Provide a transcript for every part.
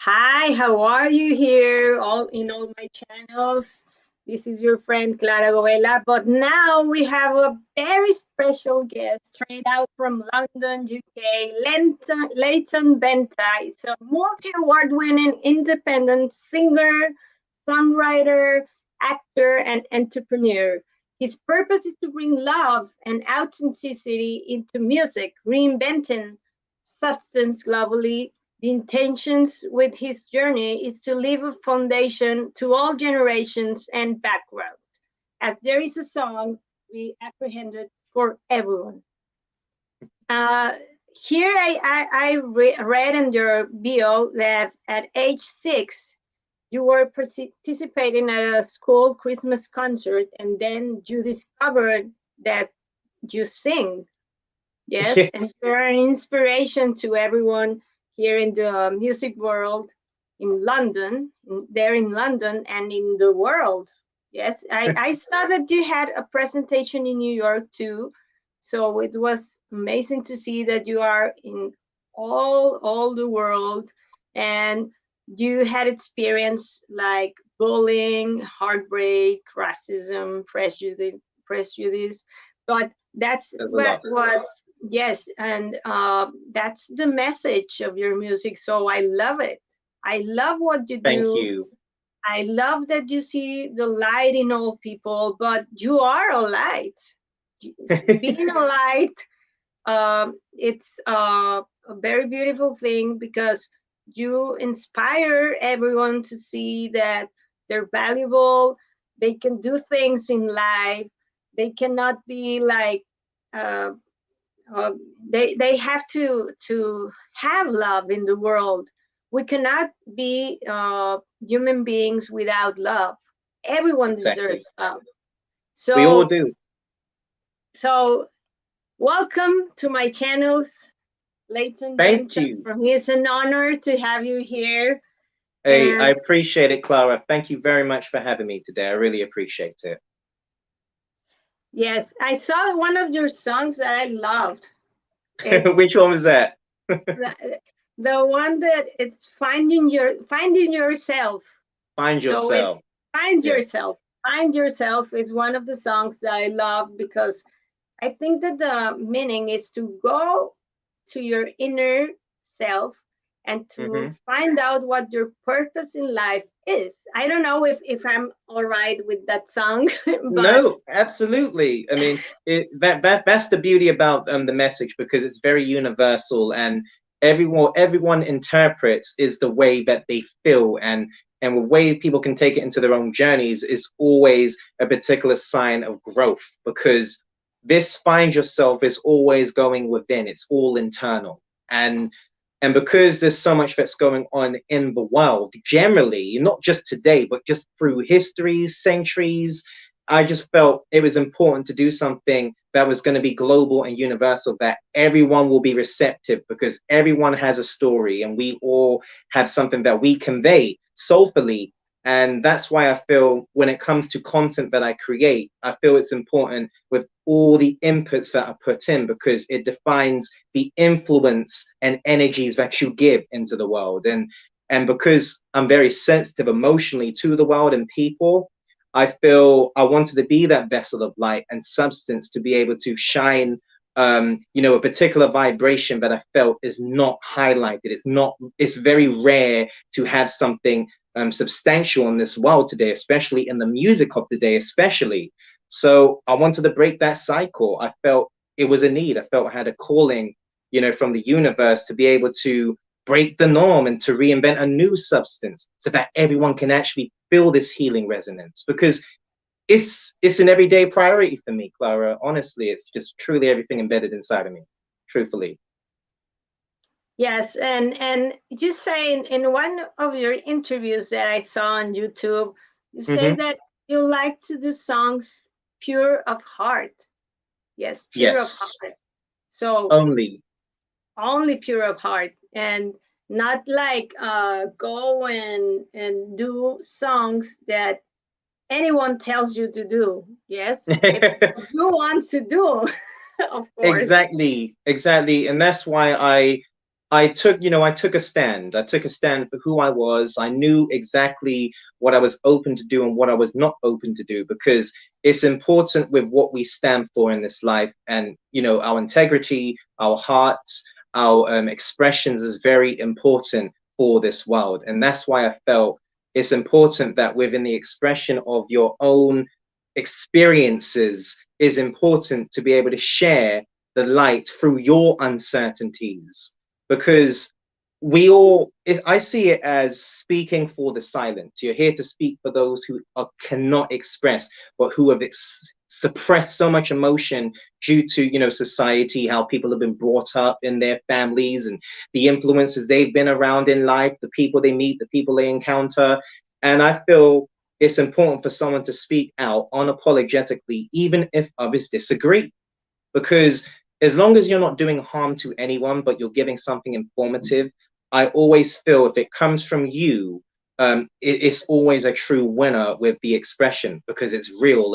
Hi, how are you here? All in all my channels. This is your friend Clara Govela, but now we have a very special guest straight out from London, UK, Leyton Benta. It's a multi-award winning independent singer, songwriter, actor, and entrepreneur. His purpose is to bring love and authenticity into music, reinventing substance globally. The intentions with his journey is to leave a foundation to all generations and backgrounds, as there is a song we apprehended for everyone. Uh, Here I read in your bio that at age 6, you were participating at a school Christmas concert, and then you discovered that you sing. Yes, and you're an inspiration to everyone here in the music world in London, there in London and in the world. Yes, I saw that you had a presentation in New York too. So it was amazing to see that you are in all the world and you had experience like bullying, heartbreak, racism, prejudice, but that's There's a what lot. was yes, and that's the message of your music. So I love it. I love what you Thank do. you. I love that you see the light in all people, but you are a light. Being a light, it's a very beautiful thing because you inspire everyone to see that they're valuable. They can do things in life. They cannot be like uh, they have to have love in the world. We cannot be human beings without love. Everyone Exactly. deserves love. We all So do. so welcome to my channels, Leyton Thank Benta. you. For me, it's an honor to have you here. Hey, I And appreciate it, Clara. Thank you very much for having me today. I really appreciate it. yes, I saw one of your songs that I loved. It's Which one was that? the one that it's finding yourself. Find So it's yourself. find Yeah, yourself. Find yourself is one of the songs that I love because I think that the meaning is to go to your inner self and to hmm find out what your purpose in life is. I don't know if I'm all right with that song, but No, absolutely. I mean, that's the beauty about the message because it's very universal and everyone interprets is the way that they feel and the way people can take it into their own journeys is always a particular sign of growth because this find yourself is always going within. It's all internal. And because there's so much that's going on in the world generally, not just today, but just through histories, centuries, I just felt it was important to do something that was going to be global and universal, that everyone will be receptive because everyone has a story and we all have something that we convey soulfully. And that's why I feel when it comes to content that I create, I feel it's important with all the inputs that I put in because it defines the influence and energies that you give into the world. And because I'm very sensitive emotionally to the world and people, I feel I wanted to be that vessel of light and substance to be able to shine, a particular vibration that I felt is not highlighted. It's very rare to have something substantial in this world today, especially in the music of the day, especially. So I wanted to break that cycle. I felt it was a need. I felt I had a calling, from the universe to be able to break the norm and to reinvent a new substance so that everyone can actually feel this healing resonance because it's an everyday priority for me, Clara. Honestly, it's just truly everything embedded inside of me, truthfully. yes, and you say in one of your interviews that I saw on YouTube, you say hmm that you like to do songs pure of heart. Yes, pure of Yes, heart. So only. only pure of heart and not like go and do songs that anyone tells you to do. Yes, it's what you want to do, of course. Exactly, exactly. And that's why I took, I took a stand. I took a stand for who I was. I knew exactly what I was open to do and what I was not open to do, because it's important with what we stand for in this life. And, our integrity, our hearts, our expressions is very important for this world. And that's why I felt it's important that within the expression of your own experiences is important to be able to share the light through your uncertainties, because I see it as speaking for the silent. You're here to speak for those who cannot express, but who have suppressed so much emotion due to, society, how people have been brought up in their families and the influences they've been around in life, the people they meet, the people they encounter. And I feel it's important for someone to speak out unapologetically, even if others disagree, because as long as you're not doing harm to anyone, but you're giving something informative, I always feel if it comes from you, it's always a true winner with the expression, because it's real.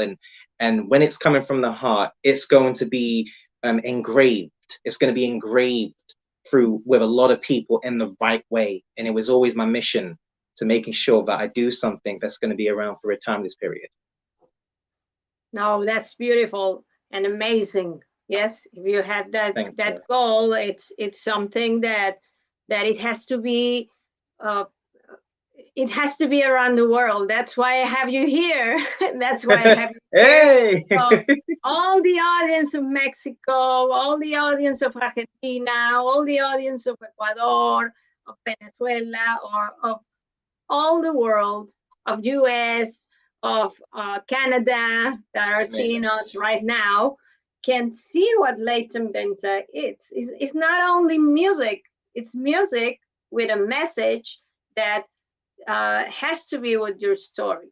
And when it's coming from the heart, it's going to be engraved. It's going to be engraved through with a lot of people in the right way. And it was always my mission to making sure that I do something that's going to be around for a timeless period. No, that's beautiful and amazing. Yes, if you have that goal, it's something that it has to be it has to be around the world. That's why I have you here. That's why I have you hey! here. All the audience of Mexico, all the audience of Argentina, all the audience of Ecuador, of Venezuela, or of all the world, of US, of Canada, that are seeing us right now, can see what Leyton Benta is. It's not only music, it's music with a message that has to be with your story.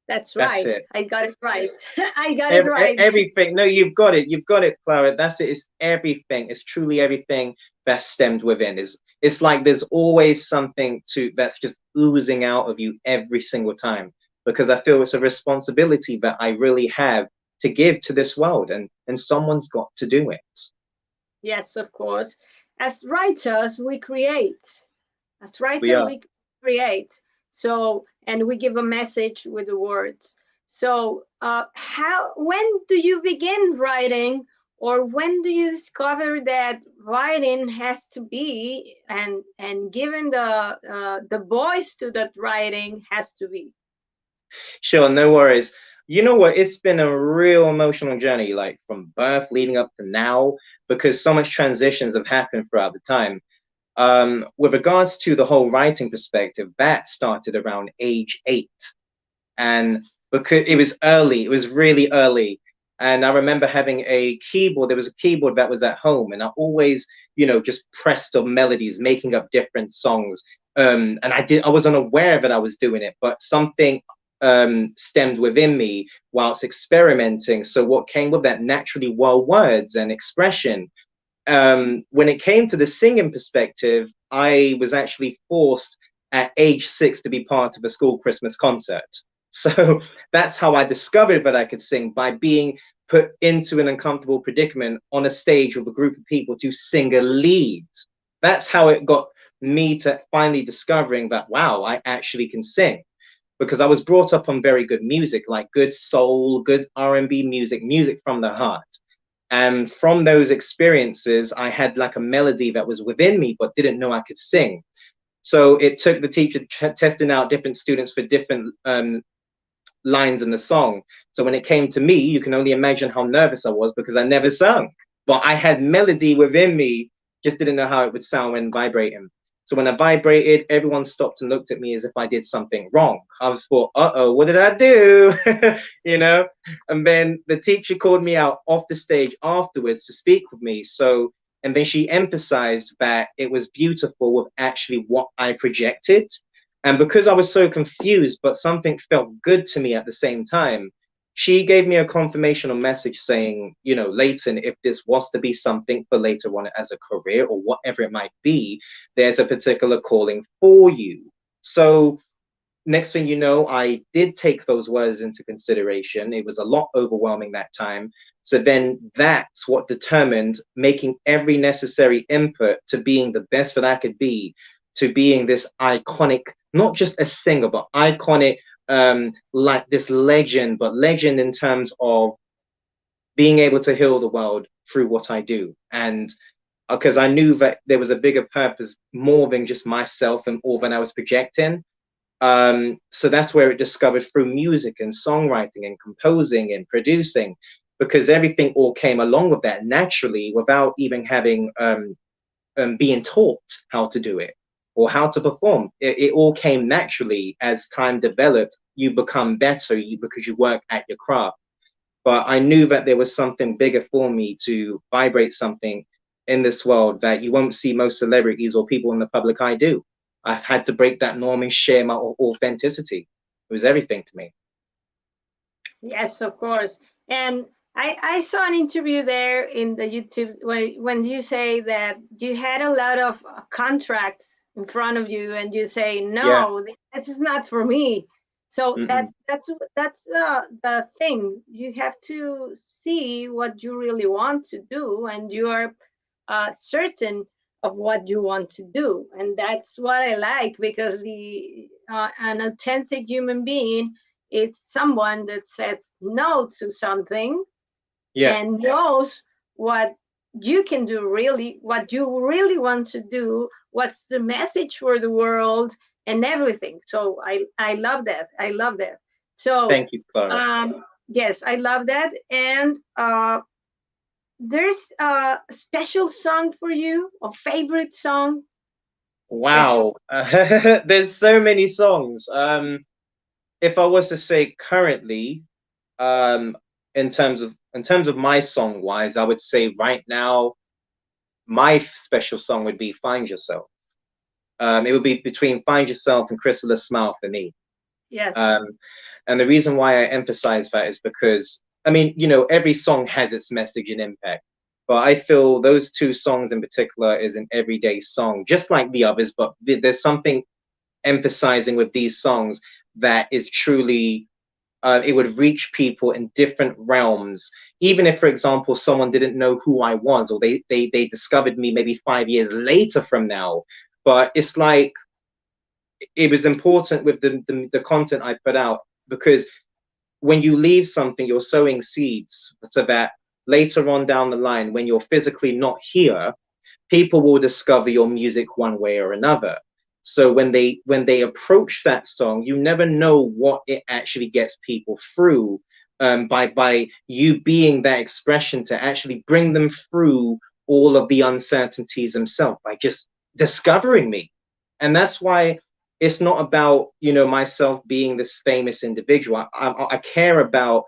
That's right. That's I got it right. I got it right. Everything. No, you've got it. You've got it, Clara. That's it. It's everything. It's truly everything that's stemmed within. It's like there's always something that's just oozing out of you every single time, because I feel it's a responsibility that I really have to give to this world, and someone's got to do it. Yes, of course. As writers, we create. As writers, we create. So, and we give a message with the words. So, when do you begin writing, or when do you discover that writing has to be, and given the voice to that writing has to be? Sure, no worries. You know what? It's been a real emotional journey, like from birth leading up to now, because so much transitions have happened throughout the time. With regards to the whole writing perspective, that started around age 8. And because it was early, it was really early. And I remember having a keyboard. There was a keyboard that was at home, and I always, just pressed on melodies, making up different songs. And I was unaware that I was doing it, but something stemmed within me whilst experimenting. So what came with that naturally were words and expression. When it came to the singing perspective, I was actually forced at age 6 to be part of a school Christmas concert. So that's how I discovered that I could sing, by being put into an uncomfortable predicament on a stage with a group of people to sing a lead. That's how it got me to finally discovering that, wow, I actually can sing. Because I was brought up on very good music, like good soul, good R&B music from the heart. And from those experiences, I had like a melody that was within me, but didn't know I could sing. So it took the teacher testing out different students for different lines in the song. So when it came to me, you can only imagine how nervous I was, because I never sung. But I had melody within me, just didn't know how it would sound when vibrating. So when I vibrated, everyone stopped and looked at me as if I did something wrong. I was thought, what did I do? And then the teacher called me out off the stage afterwards to speak with me. And then she emphasized that it was beautiful with actually what I projected. And because I was so confused, but something felt good to me at the same time, she gave me a confirmational message saying, Leyton, if this was to be something for later on as a career or whatever it might be, there's a particular calling for you. So next thing you know, I did take those words into consideration. It was a lot overwhelming that time. So then that's what determined making every necessary input to being the best that I could be, to being this iconic, not just a singer, but iconic, like this legend, but legend in terms of being able to heal the world through what I do. And because I knew that there was a bigger purpose more than just myself and all that I was projecting. So that's where it discovered through music and songwriting and composing and producing, because everything all came along with that naturally without even having being taught how to do it or how to perform. It all came naturally as time developed. You become better because you work at your craft. But I knew that there was something bigger for me to vibrate something in this world that you won't see most celebrities or people in the public eye do. I've had to break that norm and share my authenticity. It was everything to me. Yes, of course. And I saw an interview there in the YouTube when you say that you had a lot of contracts in front of you, and you say, Yeah. no, this is not for me. So Mm-mm. that's the thing. You have to see what you really want to do, and you are certain of what you want to do, and that's what I like, because the an authentic human being, it's someone that says no to something Yeah. and knows what you can do, really, what you really want to do, what's the message for the world, and everything. So I love that. I love that. So Thank you, Clara. yes, I love that. And there's a special song for you, a favorite song that you. Wow. There's so many songs. If I was to say currently, um, in terms of my song wise, I would say right now my special song would be "Find Yourself." It would be between "Find Yourself" and "Chrysalis Smile" for me. Yes. Um, and the reason why I emphasize that is because, I mean, every song has its message and impact. But I feel those two songs in particular is an everyday song, just like the others. But there's something emphasizing with these songs that is truly, it would reach people in different realms. Even if, for example, someone didn't know who I was, or they discovered me maybe 5 years later from now. But it's like, it was important with the content I put out, because when you leave something, you're sowing seeds so that later on down the line, when you're physically not here, people will discover your music one way or another. So when they approach that song, you never know what it actually gets people through, by you being that expression to actually bring them through all of the uncertainties themselves by just discovering me. And that's why it's not about myself being this famous individual. I care about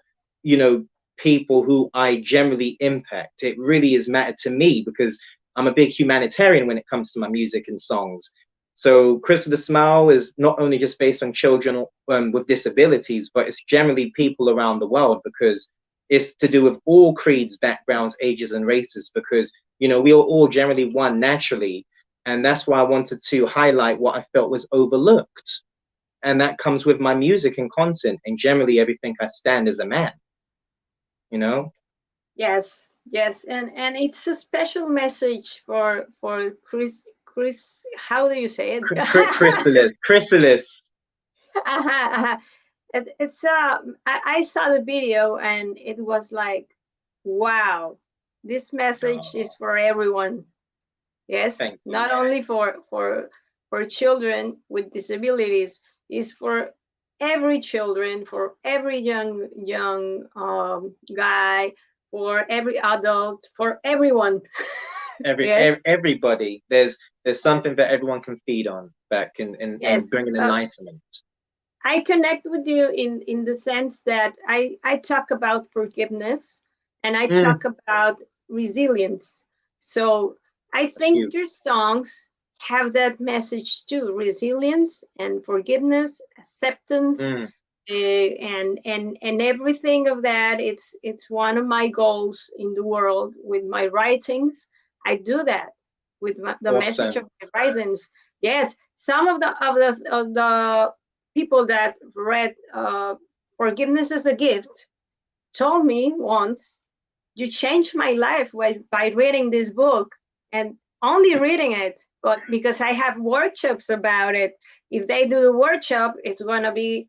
people who I generally impact. It really is mattered to me because I'm a big humanitarian when it comes to my music and songs. So Chris the Smile is not only just based on children with disabilities, but it's generally people around the world, because it's to do with all creeds, backgrounds, ages, and races, because we are all generally one naturally. And that's why I wanted to highlight what I felt was overlooked. And that comes with my music and content and generally everything I stand as a man, you know? Yes, yes, and it's a special message for Chris. How do you say it? Chrysalis. It's I saw the video, and it was like, wow, this message is Oh, for everyone. Yes, thank you. not only for children with disabilities, is for every children, for every young guy, for every adult, for everyone. Yes, Everybody. There's something yes, that everyone can feed on that can and yes. bring an enlightenment. I connect with you in the sense that I talk about forgiveness, and I Mm, talk about resilience. So I that's think you. your songs have that message too: resilience and forgiveness, acceptance, Mm, and everything of that. It's one of my goals in the world with my writings. I do that with the message awesome. of my writings. Yes, some of the people that read Forgiveness is a Gift told me once, you changed my life by reading this book, and only reading it, but because I have workshops about it. If they do the workshop, it's going to be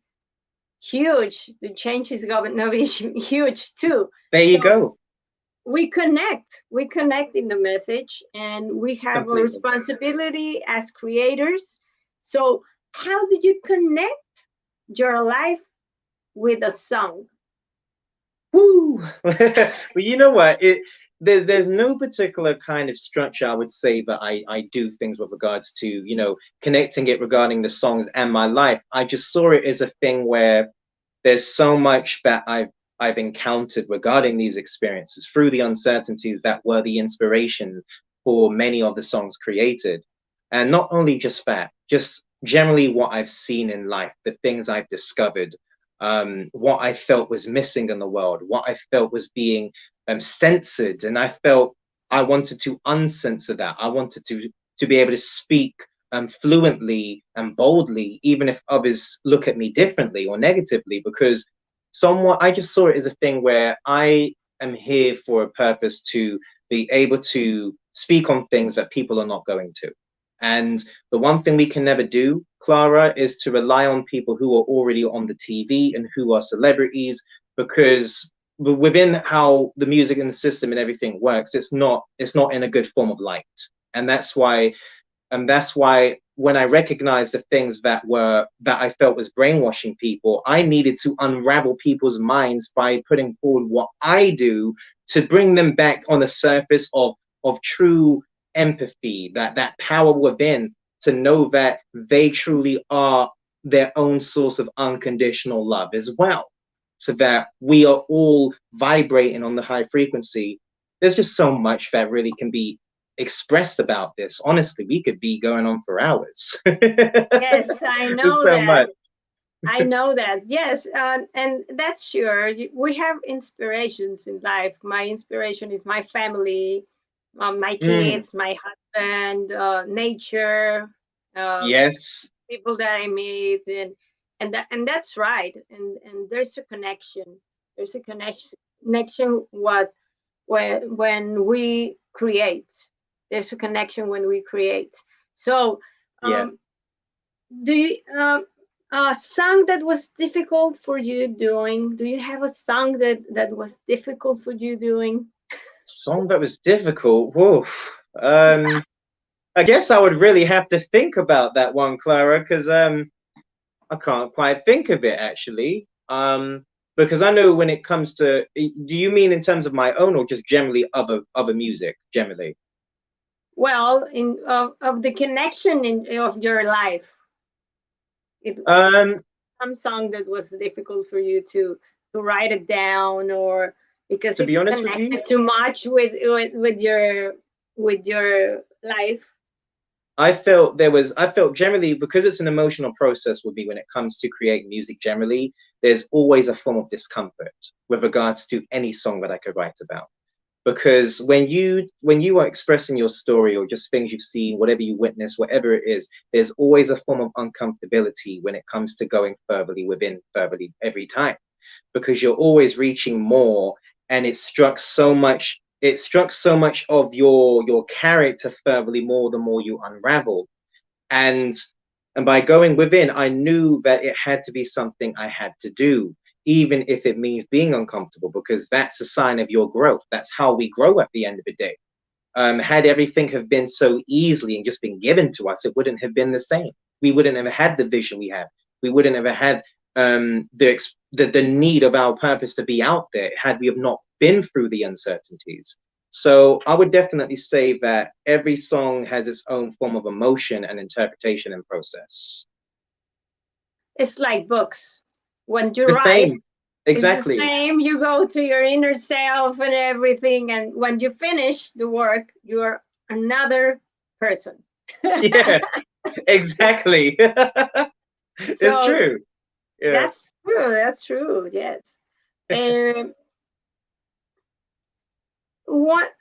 huge. The change is going to be huge too. There you So go. we connect in the message, and we have a Completely. responsibility as creators. So how do you connect your life with a song? Woo! Well, you know what? There's no particular kind of structure I would say that I do things with regards to, connecting it regarding the songs and my life. I just saw it as a thing where there's so much that I've encountered regarding these experiences through the uncertainties that were the inspiration for many of the songs created. And not only just that, just generally what I've seen in life, the things I've discovered, what I felt was missing in the world, what I felt was being censored, and I felt I wanted to uncensor that. I wanted to be able to speak fluently and boldly, even if others look at me differently or negatively, because somewhat I just saw it as a thing where I am here for a purpose to be able to speak on things that people are not going to. And the one thing we can never do, Clara, is to rely on people who are already on the TV and who are celebrities, because within how the music and the system and everything works, it's not in a good form of light. And that's why when I recognized the things that I felt was brainwashing people, I needed to unravel people's minds by putting forward what I do to bring them back on the surface of true empathy, that power within, to know that they truly are their own source of unconditional love as well, so that we are all vibrating on the high frequency. There's just so much that really can be expressed about this. Honestly, we could be going on for hours. Yes, I There's know so that. much. I know that. Yes, and that's sure. We have inspirations in life. My inspiration is my family, my Mm, kids, my husband, nature, uh, yes. people that I meet, and that's right. And there's a connection. There's a connection. When we create, there's a connection when we create. So, Yeah. do you a song that was difficult for you doing? Do you have a song that was difficult for you doing? Song that was difficult. Whoa. Um, I guess I would really have to think about that one, Clara, because I can't quite think of it actually. Because I know when it comes to, do you mean in terms of my own or just generally other music generally? Well, in of the connection of your life, it Um, some song that was difficult for you to write it down, or because to it be honest with you, connected too much with your life. I felt generally, because it's an emotional process with me when it comes to creating music generally, there's always a form of discomfort with regards to any song that I could write about. Because when you are expressing your story or just things you've seen, whatever you witness, whatever it is, there's always a form of uncomfortability when it comes to going furtherly every time, because you're always reaching more, and it struck so much of your character furtherly more the more you unravel. And and by going within, I knew that it had to be something I had to do, even if it means being uncomfortable, because that's a sign of your growth. That's how we grow at the end of the day. Had everything have been so easily and just been given to us, it wouldn't have been the same. We wouldn't have had the vision we have. We wouldn't have had the need of our purpose to be out there had we have not been through the uncertainties. So I would definitely say that every song has its own form of emotion and interpretation and process. It's like books. When you The write, same, it's the exactly. same. You go to your inner self and everything, and when you finish the work, you're another person. Yeah, exactly. It's So true. Yeah. that's true. That's true. Yes. Um, what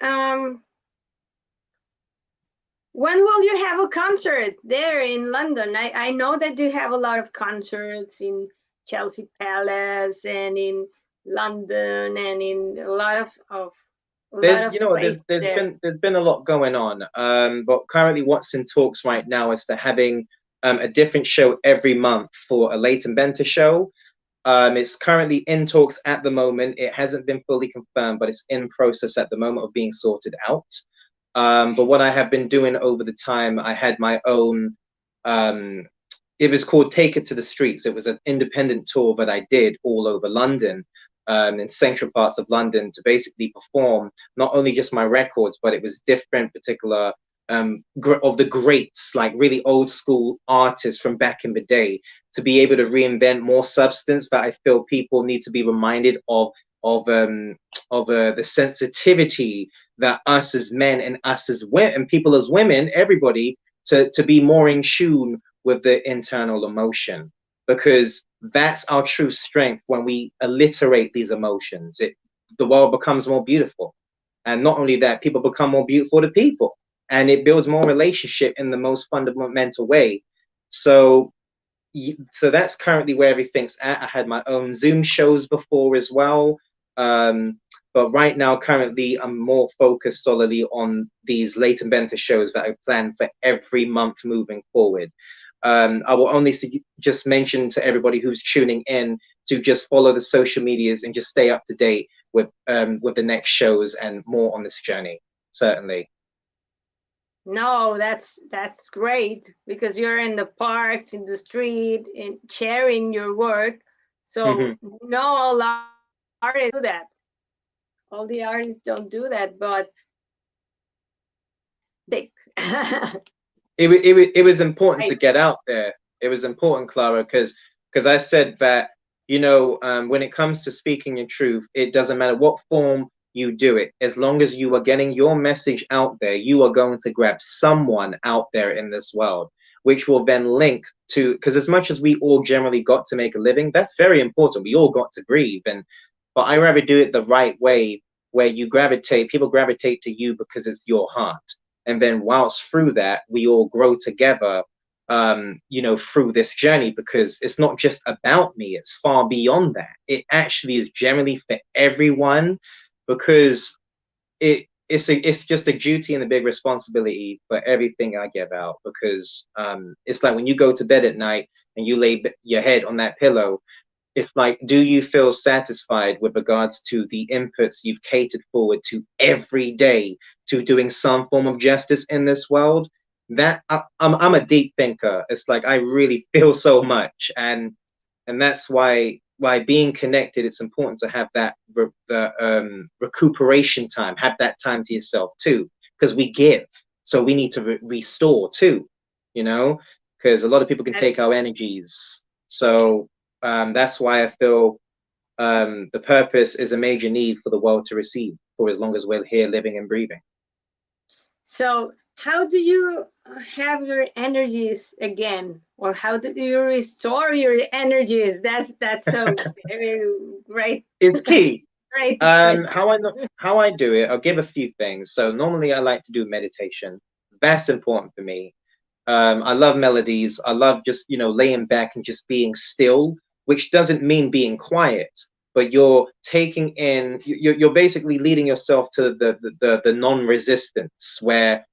when will you have a concert there in London? I know that you have a lot of concerts in Chelsea Palace and in London and in a lot of places there. There's been a lot going on. But currently what's in talks right now is to having a different show every month for a Leyton Benta show. It's currently in talks at the moment. It hasn't been fully confirmed, but it's in process at the moment of being sorted out. But what I have been doing over the time, I had my own, it was called Take It to the Streets. It was an independent tour that I did all over London, in central parts of London, to basically perform not only just my records, but it was different particular of the greats, like really old school artists from back in the day, to be able to reinvent more substance that I feel people need to be reminded of the sensitivity that us as men and us as women and people as women, everybody, to be more in tune with the internal emotion, because that's our true strength. When we alliterate these emotions, the world becomes more beautiful. And not only that, people become more beautiful to people, and it builds more relationship in the most fundamental way. So that's currently where everything's at. I had my own Zoom shows before as well. But right now, currently, I'm more focused solely on these Leyton Benta shows that I plan for every month moving forward. I will only just mention to everybody who's tuning in to just follow the social medias and just stay up to date with the next shows and more on this journey. Certainly. No, that's great, because you're in the parks, in the street, and sharing your work. So no, all artists do that. All the artists don't do that, but they. It was important to get out there. It was important, Clara, because I said that, you know, when it comes to speaking your truth, it doesn't matter what form you do it. As long as you are getting your message out there, you are going to grab someone out there in this world, which will then link to, because as much as we all generally got to make a living, that's very important. We all got to breathe. But I rather do it the right way, where people gravitate to you because it's your heart. And then whilst through that, we all grow together, you know, through this journey, because it's not just about me, it's far beyond that. It actually is generally for everyone, because it's just a duty and a big responsibility for everything I give out. Because it's like when you go to bed at night and you lay your head on that pillow, it's like, do you feel satisfied with regards to the inputs you've catered forward to every day to doing some form of justice in this world? That I'm a deep thinker. It's like I really feel so much, and that's why being connected, it's important to have that recuperation time, have that time to yourself too, because we give, so we need to restore too, you know, because a lot of people can take our energies. So that's why I feel the purpose is a major need for the world to receive for as long as we're here living and breathing. So how do you have your energies again, or how do you restore your energies? That's so very great. It's key. Great. How I do it, I'll give a few things. So normally I like to do meditation. That's important for me. I love melodies. I love just, you know, laying back and just being still, which doesn't mean being quiet, but you're taking in, you're basically leading yourself to the non-resistance, where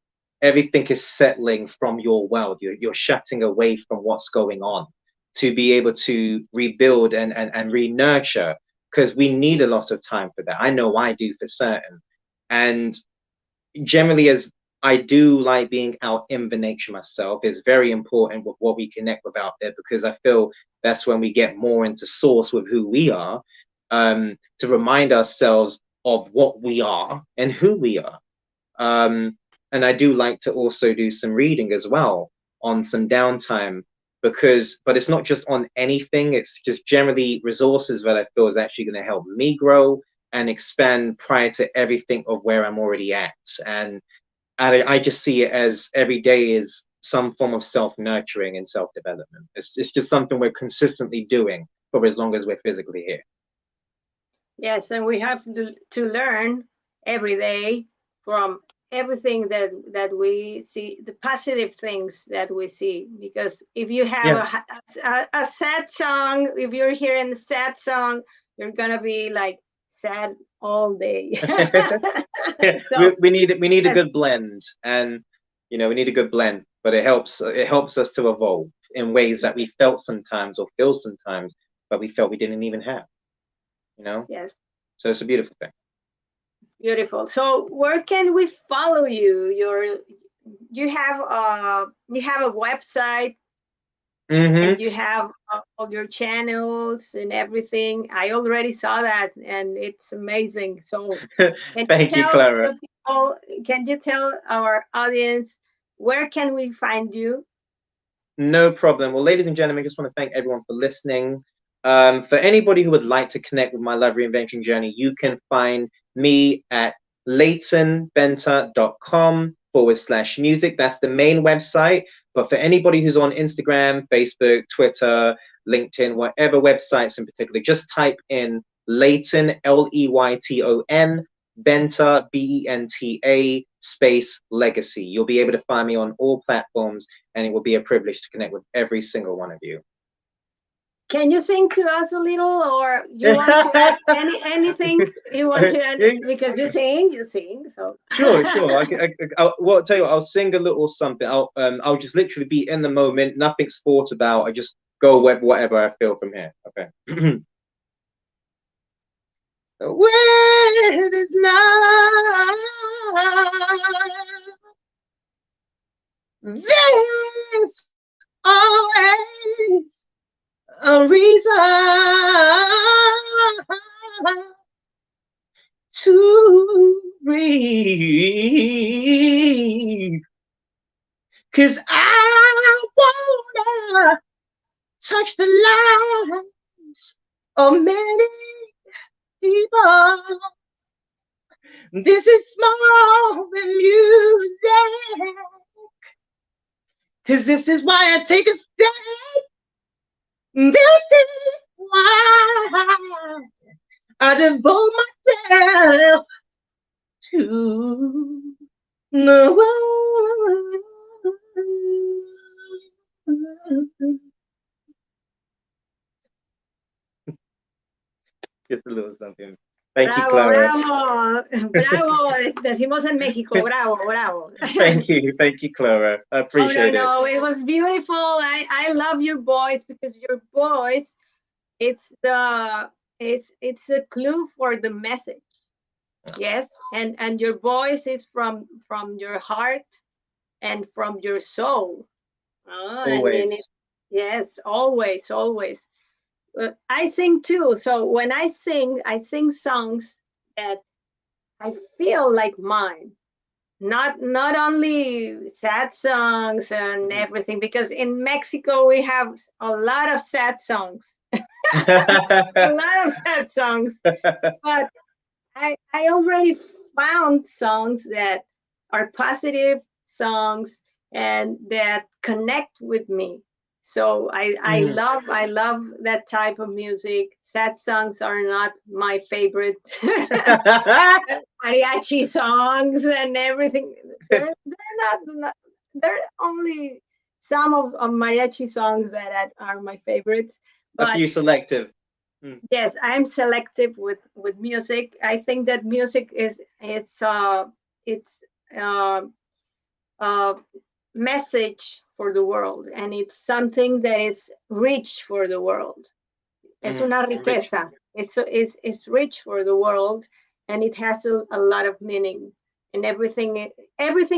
everything is settling from your world. You're shutting away from what's going on to be able to rebuild and re-nurture, because we need a lot of time for that. I know I do for certain. And generally, as I do like being out in the nature myself, it's very important with what we connect with out there, because I feel that's when we get more into source with who we are, to remind ourselves of what we are and who we are. And I do like to also do some reading as well on some downtime, but it's not just on anything, it's just generally resources that I feel is actually going to help me grow and expand prior to everything of where I'm already at. And I just see it as every day is some form of self-nurturing and self-development. It's just something we're consistently doing for as long as we're physically here. Yes, and we have to learn every day from everything that we see, the positive things that we see. Because if you have a sad song, if you're hearing a sad song, you're gonna be like sad all day. So we need a good blend, and we need a good blend, but it helps us to evolve in ways that we felt sometimes or feel sometimes, but we felt we didn't even have. Yes. So it's a beautiful thing. It's beautiful. So where can we follow you? You have a website, and you have all your channels and everything. I already saw that, and it's amazing. So thank you, Clara. Can you tell our audience where can we find you? No problem. Well, ladies and gentlemen, I just want to thank everyone for listening. For anybody who would like to connect with my love reinvention journey, you can find me at leytonbenta.com/music. That's the main website. But for anybody who's on Instagram, Facebook, Twitter, LinkedIn, whatever websites in particular, just type in Leyton, Leyton, Benta, Benta, space legacy. You'll be able to find me on all platforms, and it will be a privilege to connect with every single one of you. Can you sing to us a little, or you want to add anything you want to add? Because you sing. So sure. Well, I'll tell you what, I'll sing a little something. I'll just literally be in the moment, nothing sports about. I just go with whatever I feel from here. Okay. Where there's love, there's always a reason to breathe. 'Cause I wanna touch the lives of many people. This is more than music, 'cause this is why I take a step. This is why I devote myself to the world. Just a little something. Thank you, Clara. Bravo, decimos en México, bravo. Thank you, Clara. I appreciate it. No, it was beautiful. I love your voice, because your voice, it's a clue for the message. Yes, and your voice is from your heart and from your soul. Always. Yes, always. I sing too. So when I sing songs that I feel like mine. Not only sad songs and everything, because in Mexico we have a lot of sad songs. A lot of sad songs. But I already found songs that are positive songs and that connect with me. So I love that type of music. Sad songs are not my favorite. Mariachi songs and everything. They're not. There are only some of mariachi songs that are my favorites. But a few selective. Yes, I'm selective with music. I think that music is message for the world, and it's something that is rich for the world. Es una riqueza. It's rich for the world, and it has a lot of meaning. And everything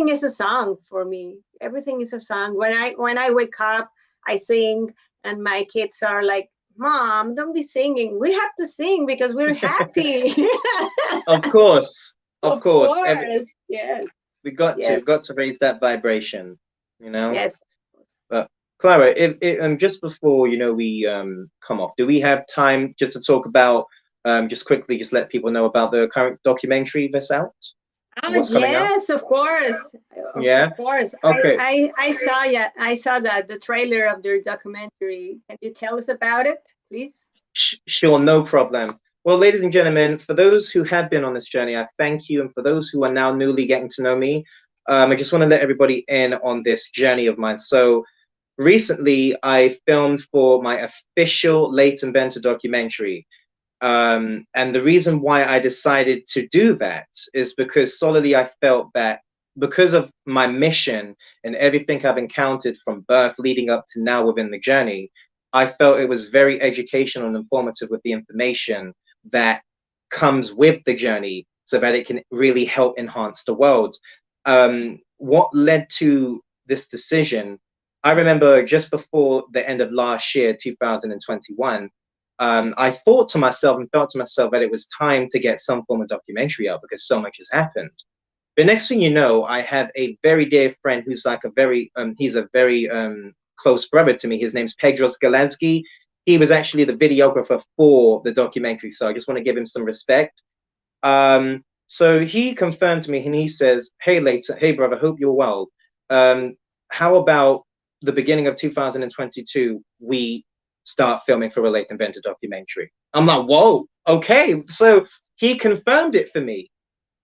is a song for me. Everything is a song. When I wake up, I sing, and my kids are like, "Mom, don't be singing. We have to sing because we're happy." Of course. Yes. We got to raise that vibration, Yes. But Clara, if just before we come off, do we have time just to talk about just quickly, just let people know about the current documentary that's out? Yes, of course. Yeah. Of course. Okay. I saw that the trailer of their documentary. Can you tell us about it, please? Sure, no problem. Well, ladies and gentlemen, for those who have been on this journey, I thank you. And for those who are now newly getting to know me, I just want to let everybody in on this journey of mine. So recently, I filmed for my official Leyton Benta documentary. And the reason why I decided to do that is because solely I felt that because of my mission and everything I've encountered from birth leading up to now within the journey, I felt it was very educational and informative with the information that comes with the journey so that it can really help enhance the world. What led to this decision? I remember just before the end of last year, 2021, I thought to myself and felt to myself that it was time to get some form of documentary out because so much has happened. The next thing you know, I have a very dear friend who's like he's a very close brother to me. His name's Pedro Skalansky. He was actually the videographer for the documentary, so I just want to give him some respect. So he confirmed to me and he says, "Hey, Leyton, hey, brother, hope you're well. How about the beginning of 2022, we start filming for a Leyton Benta documentary?" I'm like, whoa, okay. So he confirmed it for me.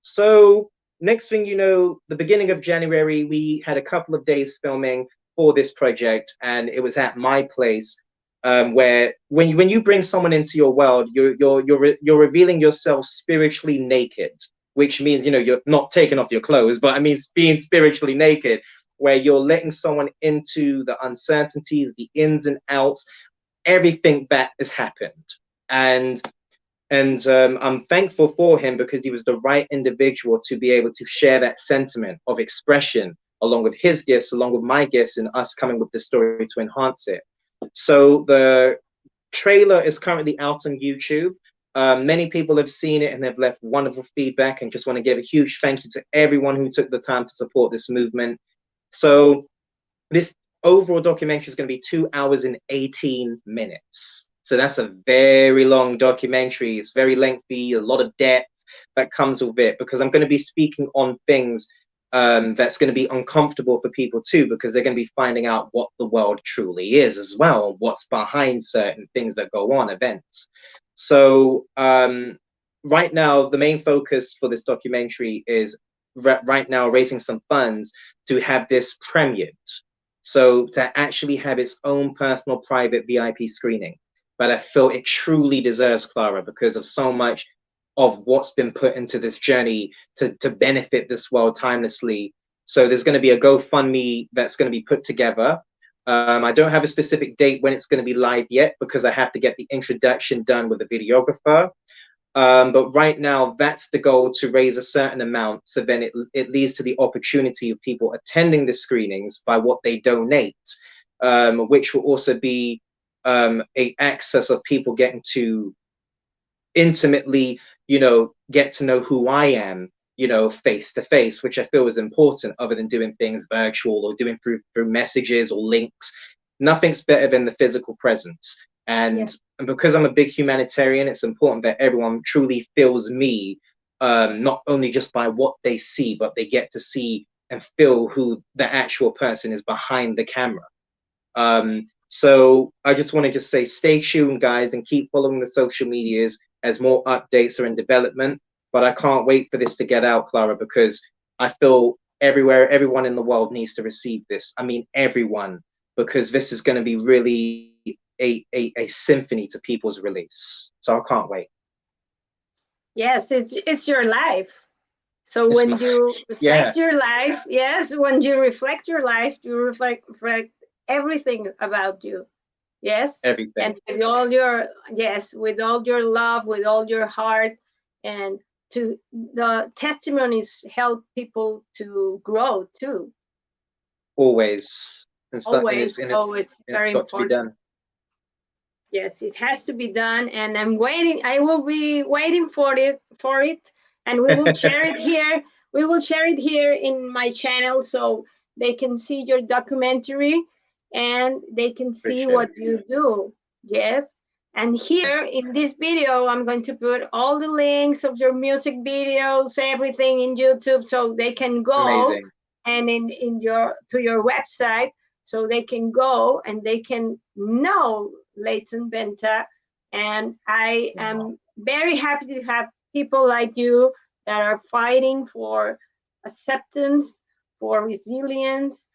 So next thing you know, the beginning of January, we had a couple of days filming for this project, and it was at my place, where when you bring someone into your world, you're revealing yourself spiritually naked, which means, you know, you're not taking off your clothes, but I mean being spiritually naked, where you're letting someone into the uncertainties, the ins and outs, everything that has happened. And I'm thankful for him because he was the right individual to be able to share that sentiment of expression along with his gifts, along with my gifts, and us coming with the story to enhance it. So the trailer is currently out on YouTube. Many people have seen it and they've left wonderful feedback, and just want to give a huge thank you to everyone who took the time to support this movement. So this overall documentary is going to be 2 hours and 18 minutes. So that's a very long documentary. It's very lengthy, a lot of depth that comes with it, because I'm going to be speaking on things that's going to be uncomfortable for people too, because they're going to be finding out what the world truly is as well, what's behind certain things that go on, events. So right now, the main focus for this documentary is right now raising some funds to have this premiered. So to actually have its own personal private VIP screening. But I feel it truly deserves, Clara, because of so much of what's been put into this journey to benefit this world timelessly. So there's going to be a GoFundMe that's going to be put together. I don't have a specific date when it's going to be live yet, because I have to get the introduction done with the videographer. But right now, that's the goal, to raise a certain amount. So then it leads to the opportunity of people attending the screenings by what they donate, which will also be a access of people getting to intimately, you know, get to know who I am, you know, face to face, which I feel is important, other than doing things virtual or doing through messages or links. Nothing's better than the physical presence. And because I'm a big humanitarian, it's important that everyone truly feels me, not only just by what they see, but they get to see and feel who the actual person is behind the camera. So I just want to just say, stay tuned, guys, and keep following the social medias as more updates are in development. But I can't wait for this to get out, Clara, because I feel everyone in the world needs to receive this. I mean, everyone, because this is going to be really a symphony to people's release. So I can't wait. Yes, it's your life. So when you reflect your life, yes, when you reflect your life, you reflect everything about you. Yes, everything. And with all your with all your love, with all your heart, and to the testimonies help people to grow too. Always. Always. So it's very important. Yes, it has to be done, and I'm waiting. I will be waiting for it, and we will share it here. We will share it here in my channel, so they can see your documentary, and they can see what you do. Yes, and here in this video, I'm going to put all the links of your music videos, everything in YouTube, so they can go and in your website, so they can go and they can know Leyton Benta And I am very happy to have people like you that are fighting for acceptance, for resilience,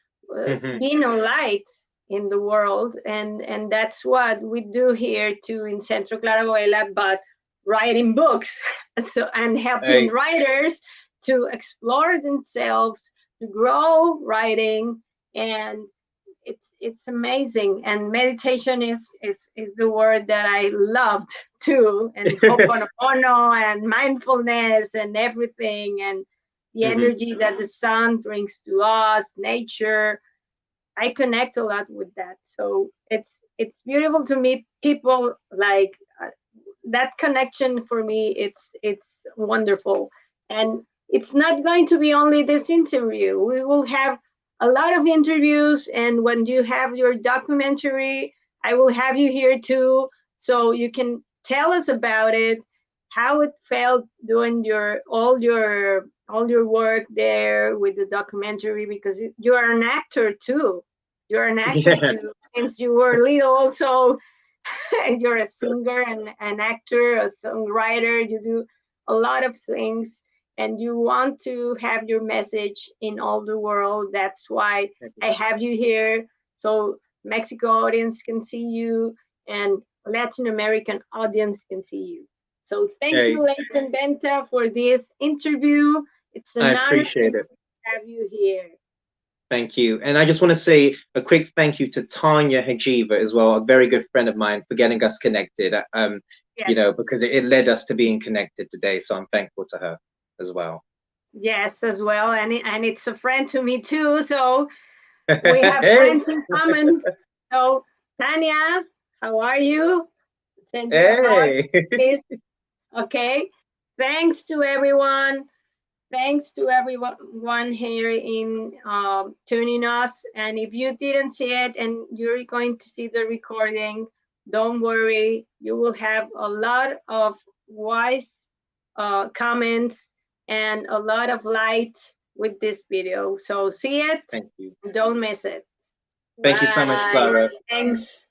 being a light in the world. And that's what we do here too in Centro Claraboela, but writing books so, and helping writers to explore themselves, to grow writing. And it's amazing. And meditation is the word that I loved too, and ho'oponopono and mindfulness and everything, and the energy that the sun brings to us, nature. I connect a lot with that. So it's beautiful to meet people like that. Connection for me, it's wonderful. And it's not going to be only this interview. We will have a lot of interviews, and when you have your documentary, I will have you here too, so you can tell us about it, how it felt doing all your work there with the documentary, because you are an actor too. You're an actor too, since you were little. So you're a singer and an actor, a songwriter. You do a lot of things, and you want to have your message in all the world. That's why I have you here, so Mexico audience can see you, and Latin American audience can see you. So thank you, Leyton Benta, for this interview. It's an honor appreciate it. to have you here. Thank you. And I just want to say a quick thank you to Tanya Hajiva as well, a very good friend of mine, for getting us connected. You know, because it led us to being connected today. So I'm thankful to her as well. Yes, as well. And it's a friend to me too. So we have friends in common. So Tanya, how are you? Send you a hug, please. Okay. Thanks to everyone. Thanks to everyone here in tuning us. And if you didn't see it and you're going to see the recording, don't worry. You will have a lot of wise comments and a lot of light with this video. So see it. Thank you. Don't miss it. Thank you so much, Clara. Thanks.